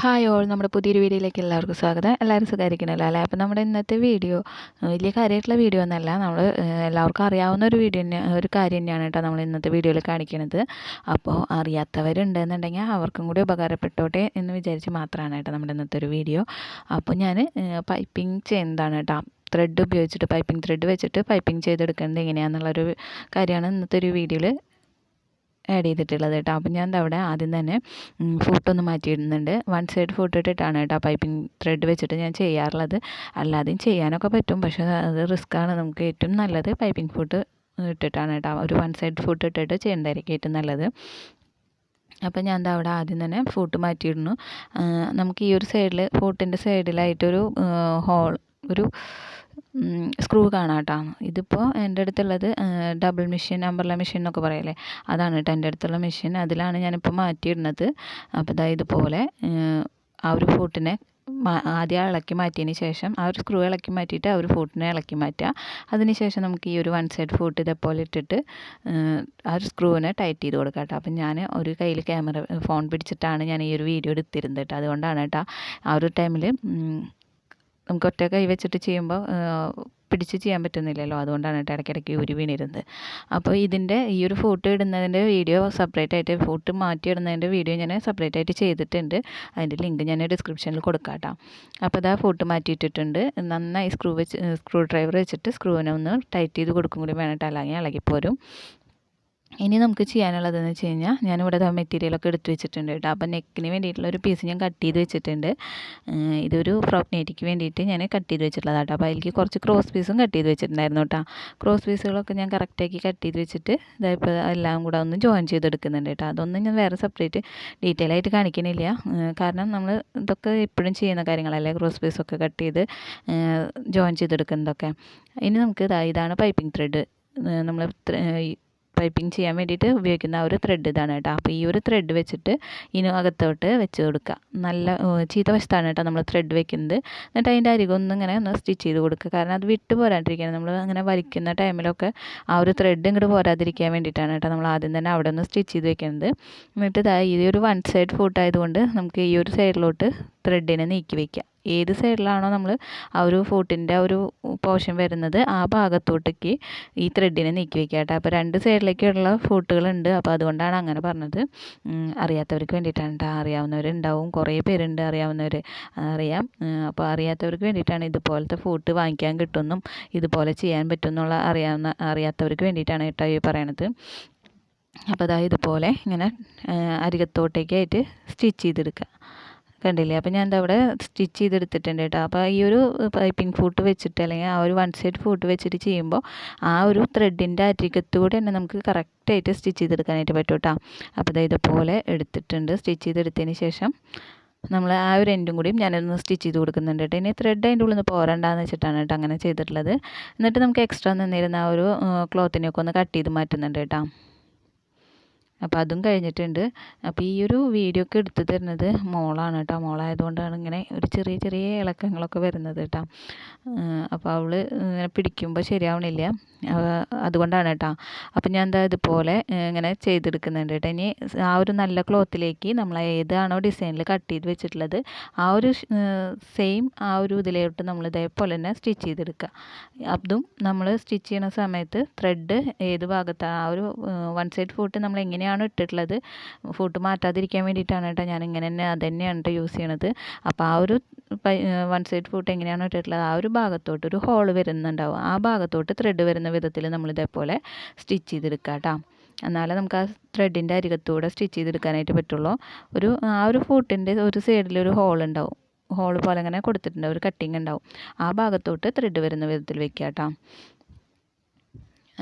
Hi all, നമ്മുടെ പുതിയൊരു വീഡിയോയിലേക്ക് എല്ലാവർക്കും സ്വാഗതം. എല്ലാവരും സുഖമായിരിക്കണമല്ലോ അല്ലേ? അപ്പോൾ നമ്മുടെ ഇന്നത്തെ വീഡിയോ വലിയ കാര്യമായിട്ടുള്ള വീഡിയോ ഒന്നല്ല. നമ്മൾ എല്ലാവർക്കും അറിയാവുന്ന ഒരു വീഡിയോ തന്നെ, ഒരു കാര്യം തന്നെയാണ് കേട്ടോ നമ്മൾ ഇന്നത്തെ വീഡിയോയിൽ കാണിക്കുന്നത്. അപ്പോൾ അറിയാത്തവരുണ്ടെന്നുണ്ടെങ്കിൽ അവർക്കും കൂടി ഉപകാരപ്പെട്ടോട്ടെ എന്ന് വിചാരിച്ച് മാത്രമാണ് കേട്ടോ നമ്മുടെ ഇന്നത്തെ ഒരു വീഡിയോ. അപ്പോൾ ഞാൻ പൈപ്പിംഗ് ചെയ്യുന്നതാണ് കേട്ടോ. ത്രെഡ് ഉപയോഗിച്ചിട്ട് പൈപ്പിംഗ് ത്രെഡ് വെച്ചിട്ട് പൈപ്പിംഗ് ചെയ്തെടുക്കുന്നത് എങ്ങനെയാണെന്നുള്ളൊരു കാര്യമാണ് ഇന്നത്തെ ഒരു വീഡിയോയിൽ ആഡ് ചെയ്തിട്ടുള്ളത് കേട്ടോ. അപ്പം ഞാൻ അവിടെ ആദ്യം തന്നെ ഫൂട്ടൊന്ന് മാറ്റിയിടുന്നുണ്ട്. വൺ സൈഡ് ഫൂട്ട് ഇട്ടിട്ടാണ് കേട്ടോ പൈപ്പിംഗ് ത്രെഡ് വെച്ചിട്ട് ഞാൻ ചെയ്യാറുള്ളത്. അല്ലാതെയും ചെയ്യാനൊക്കെ പറ്റും, പക്ഷേ അത് റിസ്ക്കാണ്. നമുക്ക് ഏറ്റവും നല്ലത് പൈപ്പിംഗ് ഫൂട്ട് ഇട്ടിട്ടാണ് കേട്ടോ. ഒരു വൺ സൈഡ് ഫൂട്ട് ഇട്ടിട്ട് ചെയ്യുന്നതായിരിക്കും ഏറ്റവും നല്ലത്. അപ്പം ഞാൻ എന്താ അവിടെ ആദ്യം തന്നെ ഫൂട്ട് മാറ്റിയിടുന്നു. നമുക്ക് ഈ ഒരു സൈഡിൽ ഫൂട്ടിൻ്റെ സൈഡിലായിട്ടൊരു ഹോൾ, ഒരു സ്ക്രൂ കാണാം കേട്ടോ. ഇതിപ്പോൾ എൻ്റെ അടുത്തുള്ളത് ഡബിൾ മെഷീൻ, അംബ്രല മെഷീൻ എന്നൊക്കെ പറയല്ലേ, അതാണ് കേട്ടോ എൻ്റെ അടുത്തുള്ള മെഷീൻ. അതിലാണ് ഞാനിപ്പോൾ മാറ്റിയിടുന്നത്. അപ്പോൾ ഇതാ ഇതുപോലെ ആ ഒരു ഫൂട്ടിനെ ആദ്യം ഇളക്കി മാറ്റിയതിന് ശേഷം ആ ഒരു സ്ക്രൂ ഇളക്കി മാറ്റിയിട്ട് ആ ഒരു ഫൂട്ടിനെ ഇളക്കി മാറ്റുക. അതിന് ശേഷം നമുക്ക് ഈ ഒരു വൺ സൈഡ് ഫൂട്ട് ഇതേപോലെ ഇട്ടിട്ട് ആ ഒരു സ്ക്രൂവിനെ ടൈറ്റ് ചെയ്ത് കൊടുക്കാം കേട്ടോ. അപ്പം ഞാൻ ഒരു കയ്യിൽ ഫോൺ പിടിച്ചിട്ടാണ് ഞാൻ ഈ ഒരു വീഡിയോ എടുത്തിരുന്നത് കേട്ടോ. അതുകൊണ്ടാണ് കേട്ടോ ആ ഒരു ടൈമിൽ നമുക്ക് ഒറ്റ കൈ വെച്ചിട്ട് ചെയ്യുമ്പോൾ പിടിച്ച് ചെയ്യാൻ പറ്റുന്നില്ലല്ലോ, അതുകൊണ്ടാണ് കേട്ടോ ഇടയ്ക്കിടയ്ക്ക് ഉരി വീണിരുന്നത്. അപ്പോൾ ഇതിൻ്റെ ഈ ഒരു ഫൂട്ട് ഇടുന്നതിൻ്റെ വീഡിയോ സെപ്പറേറ്റ് ആയിട്ട്, ഫൂട്ട് മാറ്റിയിടുന്നതിൻ്റെ വീഡിയോ ഞാൻ സെപ്പറേറ്റ് ആയിട്ട് ചെയ്തിട്ടുണ്ട്. അതിൻ്റെ ലിങ്ക് ഞാൻ ഡിസ്ക്രിപ്ഷനിൽ കൊടുക്കാം കേട്ടോ. അപ്പോൾ ഇതാ ഫൂട്ട് മാറ്റിയിട്ടിട്ടുണ്ട്. നന്നായി സ്ക്രൂ ഡ്രൈവർ വെച്ചിട്ട് സ്ക്രൂവിനെ ഒന്ന് ടൈറ്റ് ചെയ്ത് കൊടുക്കും കൂടി വേണം കേട്ടോ, അല്ലെങ്കിൽ ഇളകിപ്പോരും. ഇനി നമുക്ക് ചെയ്യാനുള്ളതെന്ന് വെച്ച് കഴിഞ്ഞാൽ ഞാനിവിടെ മെറ്റീരിയലൊക്കെ എടുത്ത് വെച്ചിട്ടുണ്ട് കേട്ടോ. അപ്പം നെക്കിന് വേണ്ടിയിട്ടുള്ള ഒരു പീസ് ഞാൻ കട്ട് ചെയ്ത് വെച്ചിട്ടുണ്ട്. ഇതൊരു ഫ്രോക്ക് നെറ്റിക്ക് വേണ്ടിയിട്ട് ഞാൻ കട്ട് ചെയ്ത് വെച്ചിട്ടുള്ളതാണ് കേട്ടോ. അപ്പോൾ അതിലേക്ക് കുറച്ച് ക്രോസ് പീസും കട്ട് ചെയ്ത് വെച്ചിട്ടുണ്ടായിരുന്നു കേട്ടോ. ക്രോസ് പീസുകളൊക്കെ ഞാൻ കറക്റ്റാക്കി കട്ട് ചെയ്ത് വെച്ചിട്ട് ഇതായപ്പോൾ എല്ലാം കൂടെ ഒന്ന് ജോയിൻ ചെയ്തെടുക്കുന്നുണ്ട് കേട്ടോ. അതൊന്നും ഞാൻ വേറെ സെപ്പറേറ്റ് ഡീറ്റെയിൽ ആയിട്ട് കാണിക്കുന്നില്ല, കാരണം നമ്മൾ ഇതൊക്കെ എപ്പോഴും ചെയ്യുന്ന കാര്യങ്ങളല്ലേ, ക്രോസ് പീസൊക്കെ കട്ട് ചെയ്ത് ജോയിൻ ചെയ്തെടുക്കുന്നതൊക്കെ. ഇനി നമുക്ക് ഇതാണ് പൈപ്പിംഗ് ത്രെഡ്. നമ്മൾ പൈപ്പിംഗ് ചെയ്യാൻ വേണ്ടിയിട്ട് ഉപയോഗിക്കുന്ന ആ ഒരു ത്രെഡ് ഇതാണ് കേട്ടോ. അപ്പോൾ ഈ ഒരു ത്രെഡ് വെച്ചിട്ട് ഇതിന് അകത്തോട്ട് വെച്ച് കൊടുക്കുക. നല്ല ചീത്ത വശത്താണ് കേട്ടോ നമ്മൾ ത്രെഡ് വെക്കുന്നത്. എന്നിട്ട് അതിൻ്റെ അരികൊന്നും ഇങ്ങനെ ഒന്ന് സ്റ്റിച്ച് ചെയ്ത് കൊടുക്കുക. കാരണം അത് വിട്ട് പോരാണ്ടിരിക്കാൻ, നമ്മൾ അങ്ങനെ വലിക്കുന്ന ടൈമിലൊക്കെ ആ ഒരു ത്രെഡ് ഇങ്ങോട്ട് പോരാതിരിക്കാൻ വേണ്ടിയിട്ടാണ് കേട്ടോ നമ്മൾ ആദ്യം തന്നെ അവിടെ ഒന്ന് സ്റ്റിച്ച് ചെയ്ത് വെക്കുന്നത്. എന്നിട്ട് ഈ ഒരു വൺ സൈഡ് ഫൂട്ട് ആയതുകൊണ്ട് നമുക്ക് ഈ ഒരു സൈഡിലോട്ട് ത്രെഡിനെ നീക്കി വയ്ക്കുക. ഏത് സൈഡിലാണോ നമ്മൾ ആ ഒരു ഫൂട്ടിൻ്റെ ആ ഒരു പോർഷൻ വരുന്നത് ആ ഭാഗത്തോട്ടേക്ക് ഈ ത്രെഡിനെ നീക്കി വയ്ക്കുക കേട്ടോ. അപ്പോൾ രണ്ട് സൈഡിലേക്കുള്ള ഫൂട്ടുകളുണ്ട്, അപ്പോൾ അതുകൊണ്ടാണ് അങ്ങനെ പറഞ്ഞത്. അറിയാത്തവർക്ക് വേണ്ടിയിട്ടാണ് കേട്ടോ. അറിയാവുന്നവരുണ്ടാവും, കുറേ പേരുണ്ട് അറിയാവുന്നവർ, അറിയാം. അപ്പോൾ അറിയാത്തവർക്ക് വേണ്ടിയിട്ടാണ്, ഇതുപോലത്തെ ഫൂട്ട് വാങ്ങിക്കാൻ കിട്ടുമെന്നും ഇതുപോലെ ചെയ്യാൻ പറ്റുമെന്നുള്ള അറിയാത്തവർക്ക് വേണ്ടിയിട്ടാണ് കേട്ടോ ഈ പറയണത്. അപ്പോൾ അതായത് ഇതുപോലെ ഇങ്ങനെ അരികത്തോട്ടേക്കായിട്ട് സ്റ്റിച്ച് ചെയ്തെടുക്കുക. കണ്ടില്ലേ? അപ്പോൾ ഞാൻ അവിടെ സ്റ്റിച്ച് ചെയ്തെടുത്തിട്ടുണ്ട് കേട്ടോ. അപ്പോൾ ഈ ഒരു പൈപ്പിംഗ് ഫൂട്ട് വെച്ചിട്ട്, അല്ലെങ്കിൽ ആ ഒരു വൺ സൈഡ് ഫൂട്ട് വെച്ചിട്ട് ചെയ്യുമ്പോൾ ആ ഒരു ത്രെഡിൻ്റെ അരികത്തൂടെ തന്നെ നമുക്ക് കറക്റ്റായിട്ട് സ്റ്റിച്ച് ചെയ്തെടുക്കാനായിട്ട് പറ്റും കേട്ടോ. അപ്പോൾ ഇതുപോലെ എടുത്തിട്ടുണ്ട്. സ്റ്റിച്ച് ചെയ്തെടുത്തതിന് ശേഷം നമ്മൾ ആ ഒരു എൻഡും കൂടിയും ഞാനൊന്ന് സ്റ്റിച്ച് ചെയ്ത് കൊടുക്കുന്നുണ്ട് കേട്ടോ. ഇനി ത്രെഡ് അതിൻ്റെ ഉള്ളിൽ നിന്ന് പോരണ്ടെന്ന് വെച്ചിട്ടാണ് കേട്ടോ അങ്ങനെ ചെയ്തിട്ടുള്ളത്. എന്നിട്ട് നമുക്ക് എക്സ്ട്രാ നിന്നിരുന്ന ആ ഒരു ക്ലോത്തിനെയൊക്കെ ഒന്ന് കട്ട് ചെയ്ത് മാറ്റുന്നുണ്ട് കേട്ടോ. അപ്പോൾ അതും കഴിഞ്ഞിട്ടുണ്ട്. അപ്പോൾ ഈ ഒരു വീഡിയോ ഒക്കെ എടുത്തു തരുന്നത് മോളാണ് കേട്ടോ. മോളായതുകൊണ്ടാണ് ഇങ്ങനെ ഒരു ചെറിയ ചെറിയ ഇളക്കങ്ങളൊക്കെ വരുന്നത് കേട്ടോ. അപ്പോൾ അവൾ ഇങ്ങനെ പിടിക്കുമ്പോൾ ശരിയാവണില്ല, അതുകൊണ്ടാണ് കേട്ടോ. അപ്പോൾ ഞാൻ എന്താ ഇതുപോലെ ഇങ്ങനെ ചെയ്തെടുക്കുന്നുണ്ട് കേട്ടോ. ഇനി ആ ഒരു നല്ല ക്ലോത്തിലേക്ക് നമ്മൾ ഏതാണോ ഡിസൈനിൽ കട്ട് ചെയ്ത് വെച്ചിട്ടുള്ളത് ആ ഒരു സെയിം ആ ഒരു ഇതിലോട്ട് നമ്മൾ ഇതേപോലെ തന്നെ സ്റ്റിച്ച് ചെയ്തെടുക്കുക. അതും നമ്മൾ സ്റ്റിച്ച് ചെയ്യുന്ന സമയത്ത് ത്രെഡ് ഏത് ഭാഗത്താണ്, ആ ഒരു വൺ സൈഡ് ഫൂട്ട് നമ്മൾ എങ്ങനെയാണ് ഇട്ടിട്ടുള്ളത്, ഫൂട്ട് മാറ്റാതിരിക്കാൻ വേണ്ടിയിട്ടാണ് കേട്ടോ ഞാൻ ഇങ്ങനെ തന്നെ അത് തന്നെയാണ് കേട്ടോ യൂസ് ചെയ്യണത്. അപ്പോൾ ആ ഒരു വൺ സൈഡ് ഫൂട്ട് എങ്ങനെയാണ് ഇട്ടിട്ടുള്ളത് ആ ഒരു ഭാഗത്തോട്ട് ഒരു ഹോള് വരുന്നുണ്ടാവും, ആ ഭാഗത്തോട്ട് ത്രെഡ് വരുന്ന വിധത്തിൽ നമ്മൾ ഇതേപോലെ സ്റ്റിച്ച് ചെയ്തെടുക്കുക കേട്ടോ. എന്നാലേ നമുക്ക് ആ ത്രെഡിൻ്റെ അരികത്തൂടെ സ്റ്റിച്ച് ചെയ്തെടുക്കാനായിട്ട് പറ്റുള്ളൂ. ആ ഒരു ഫൂട്ടിൻ്റെ ഒരു സൈഡിൽ ഒരു ഹോൾ ഉണ്ടാവും, ഹോൾ പോലെ അങ്ങനെ കൊടുത്തിട്ടുണ്ട്, ഒരു കട്ടിങ് ഉണ്ടാവും, ആ ഭാഗത്തോട്ട് ത്രെഡ് വരുന്ന വിധത്തിൽ വെക്കുക കേട്ടോ.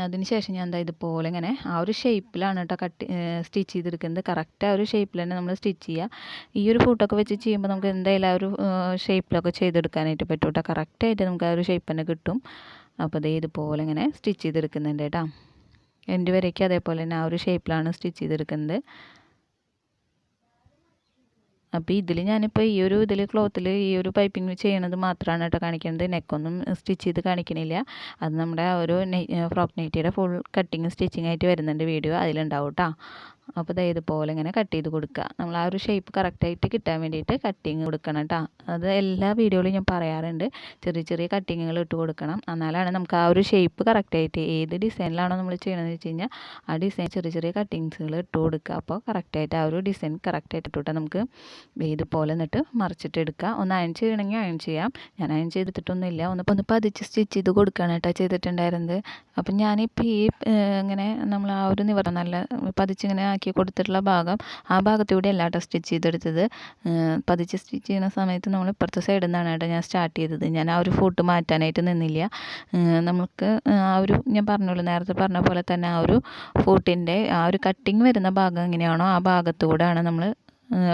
അതിന് ശേഷം ഞാൻ എന്താ ഇതുപോലെ ഇങ്ങനെ ആ ഒരു ഷേപ്പിലാണ് കേട്ടോ സ്റ്റിച്ച് ചെയ്തെടുക്കുന്നത്. കറക്റ്റ് ആ ഒരു ഷേപ്പിൽ തന്നെ നമ്മൾ സ്റ്റിച്ച് ചെയ്യുക. ഈ ഒരു ഫൂട്ടൊക്കെ വെച്ച് ചെയ്യുമ്പോൾ നമുക്ക് എന്തായാലും ആ ഒരു ഷേപ്പിലൊക്കെ ചെയ്തെടുക്കാനായിട്ട് പറ്റും കേട്ടോ. കറക്റ്റായിട്ട് നമുക്ക് ആ ഒരു ഷേപ്പ് തന്നെ കിട്ടും. അപ്പോൾ ഇതുപോലെ ഇങ്ങനെ സ്റ്റിച്ച് ചെയ്തെടുക്കുന്നുണ്ട് കേട്ടോ. എൻ്റെ വരയ്ക്ക് അതേപോലെ തന്നെ ആ ഒരു ഷേപ്പിലാണ് സ്റ്റിച്ച് ചെയ്തെടുക്കുന്നത്. അപ്പോൾ ഇതിൽ ഞാനിപ്പോൾ ഈ ഒരു ക്ലോത്തിൽ ഈ ഒരു പൈപ്പിംഗ് ചെയ്യണത് മാത്രമാണ് കേട്ടോ കാണിക്കുന്നത്. നെക്കൊന്നും സ്റ്റിച്ച് ചെയ്ത് കാണിക്കണില്ല. അത് നമ്മുടെ ആ ഒരു ഫ്രോക്ക് നൈറ്റിയുടെ ഫുൾ കട്ടിങ് സ്റ്റിച്ചിങ് ആയിട്ട് വരുന്നുണ്ട് വീഡിയോ, അതിലുണ്ടാവും കേട്ടോ. അപ്പോൾ ദേ ഇതുപോലെ ഇങ്ങനെ കട്ട് ചെയ്ത് കൊടുക്കുക. നമ്മൾ ആ ഒരു ഷേപ്പ് കറക്റ്റായിട്ട് കിട്ടാൻ വേണ്ടിയിട്ട് കട്ടിങ് കൊടുക്കണം കേട്ടോ. അത് എല്ലാ വീഡിയോയിലും ഞാൻ പറയാറുണ്ട്, ചെറിയ ചെറിയ കട്ടിങ്ങുകൾ ഇട്ട് കൊടുക്കണം. എന്നാലാണ് നമുക്ക് ആ ഒരു ഷേപ്പ് കറക്റ്റായിട്ട് ഏത് ഡിസൈനിലാണോ നമ്മൾ ചെയ്യണമെന്ന് വെച്ച് കഴിഞ്ഞാൽ ആ ഡിസൈൻ ചെറിയ ചെറിയ കട്ടിങ്സുകൾ ഇട്ട് കൊടുക്കുക. അപ്പോൾ കറക്റ്റായിട്ട് ആ ഒരു ഡിസൈൻ കറക്റ്റായിട്ട് ഇട്ടിട്ട് നമുക്ക് ഇതുപോലെ എന്നിട്ട് മറിച്ചിട്ട് എടുക്കുക. ഒന്ന് അയൺ ചെയ്യണമെങ്കിൽ അയൺ ചെയ്യാം. ഞാൻ അയൺ ചെയ്തിട്ടൊന്നുമില്ല, ഒന്ന് പതിച്ച് സ്റ്റിച്ച് ചെയ്ത് കൊടുക്കുകയാണ് കേട്ടോ ചെയ്തിട്ടുണ്ടായിരുന്നത്. അപ്പം ഞാനിപ്പോൾ ഈ ഇങ്ങനെ നമ്മൾ ആ ഒരു നല്ല പതിച്ചിങ്ങനെ ആക്കി കൊടുത്തിട്ടുള്ള ഭാഗം, ആ ഭാഗത്തൂടെ അല്ല കേട്ടോ സ്റ്റിച്ച് ചെയ്തെടുത്തത്. പതിച്ച് സ്റ്റിച്ച് ചെയ്യുന്ന സമയത്ത് നമ്മൾ ഇപ്പുറത്തെ സൈഡിൽ നിന്നാണ് കേട്ടോ ഞാൻ സ്റ്റാർട്ട് ചെയ്തത്. ഞാൻ ആ ഒരു ഫൂട്ട് മാറ്റാനായിട്ട് നിന്നില്ല. നമുക്ക് ആ ഒരു ഞാൻ പറഞ്ഞല്ലോ നേരത്തെ പറഞ്ഞ പോലെ തന്നെ ആ ഒരു ഫൂട്ടിൻ്റെ ആ ഒരു കട്ടിങ് വരുന്ന ഭാഗം എങ്ങനെയാണോ ആ ഭാഗത്തൂടെയാണ് നമ്മൾ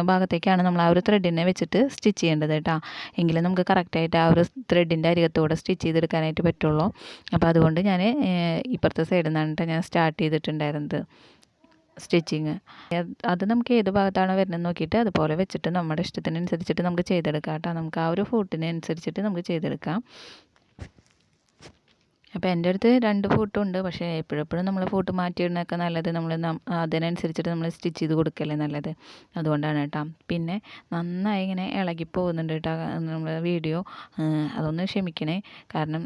ഭാഗത്തേക്കാണ് നമ്മൾ ആ ഒരു ത്രെഡിനെ വെച്ചിട്ട് സ്റ്റിച്ച് ചെയ്യേണ്ടത് കേട്ടോ. എങ്കിലും നമുക്ക് കറക്റ്റായിട്ട് ആ ഒരു ത്രെഡിൻ്റെ അരികത്തൂടെ സ്റ്റിച്ച് ചെയ്തെടുക്കാനായിട്ട് പറ്റുള്ളൂ. അപ്പോൾ അതുകൊണ്ട് ഞാൻ ഇപ്പുറത്തെ സൈഡിൽ നിന്നാണ് കേട്ടോ ഞാൻ സ്റ്റാർട്ട് ചെയ്തിട്ടുണ്ടായിരുന്നത് സ്റ്റിച്ചിങ്. അത് നമുക്ക് ഏത് ഭാഗത്താണ് വരുന്നത് നോക്കിയിട്ട് അതുപോലെ വെച്ചിട്ട് നമ്മുടെ ഇഷ്ടത്തിനനുസരിച്ചിട്ട് നമുക്ക് ചെയ്തെടുക്കാം കേട്ടോ. നമുക്ക് ആ ഒരു ഫൂട്ടിനനുസരിച്ചിട്ട് നമുക്ക് ചെയ്തെടുക്കാം. അപ്പോൾ എൻ്റെ അടുത്ത് 2 ഫൂട്ടുണ്ട്. പക്ഷേ എപ്പോഴെപ്പോഴും നമ്മൾ ഫൂട്ട് മാറ്റിയിടുന്നതൊക്കെ നല്ലത് നമ്മൾ അതിനനുസരിച്ചിട്ട് നമ്മൾ സ്റ്റിച്ച് ചെയ്ത് കൊടുക്കല്ലേ നല്ലത്. അതുകൊണ്ടാണ് കേട്ടോ. പിന്നെ നന്നായി ഇങ്ങനെ ഇളകി പോകുന്നുണ്ട് കേട്ടോ നമ്മുടെ വീഡിയോ. അതൊന്ന് ക്ഷമിക്കണേ. കാരണം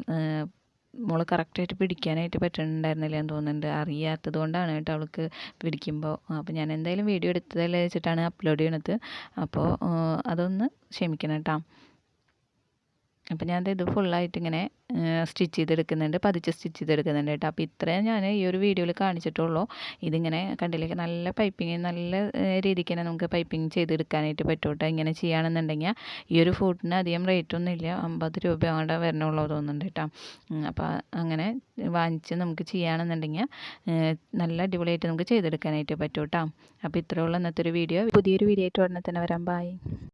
മോള് കറക്റ്റായിട്ട് പിടിക്കാനായിട്ട് പറ്റുന്നുണ്ടായിരുന്നില്ല എന്ന് തോന്നുന്നുണ്ട്. അറിയാത്തത് കൊണ്ടാണ് കേട്ടോ അവൾക്ക് പിടിക്കുമ്പോൾ. അപ്പോൾ ഞാൻ എന്തായാലും വീഡിയോ എടുത്തതല്ലേ വെച്ചിട്ടാണ് അപ്ലോഡ് ചെയ്യണത്. അപ്പോൾ അതൊന്ന് ക്ഷമിക്കണം കേട്ടോ. അപ്പോൾ ഞാൻ ഇത് ഫുള്ളായിട്ട് ഇങ്ങനെ സ്റ്റിച്ച് ചെയ്തെടുക്കുന്നുണ്ട്, പതിച്ച് സ്റ്റിച്ച് ചെയ്തെടുക്കുന്നുണ്ട് കേട്ടോ. അപ്പോൾ ഇത്രയും ഞാൻ ഈ ഒരു വീഡിയോയിൽ കാണിച്ചിട്ടുള്ളൂ. ഇതിങ്ങനെ കണ്ടില്ലേ നല്ല പൈപ്പിങ്, നല്ല രീതിക്ക് തന്നെ നമുക്ക് പൈപ്പിങ് ചെയ്തെടുക്കാനായിട്ട് പറ്റും കേട്ടോ. ഇങ്ങനെ ചെയ്യുകയാണെന്നുണ്ടെങ്കിൽ ഈ ഒരു ഫൂട്ടിന് അധികം റേറ്റൊന്നും ഇല്ല, 50 രൂപ കൊണ്ട് വരണുള്ളൂ തോന്നുന്നുണ്ട് കേട്ടോ. അപ്പോൾ അങ്ങനെ വാങ്ങിച്ച് നമുക്ക് ചെയ്യുകയാണെന്നുണ്ടെങ്കിൽ നല്ല അടിപൊളിയായിട്ട് നമുക്ക് ചെയ്തെടുക്കാനായിട്ട് പറ്റും കേട്ടോ. അപ്പോൾ ഇത്രയുള്ള ഇന്നത്തെ ഒരു വീഡിയോ. പുതിയൊരു വീഡിയോ ആയിട്ട് ഉടനെ തന്നെ വരാം. ബൈ.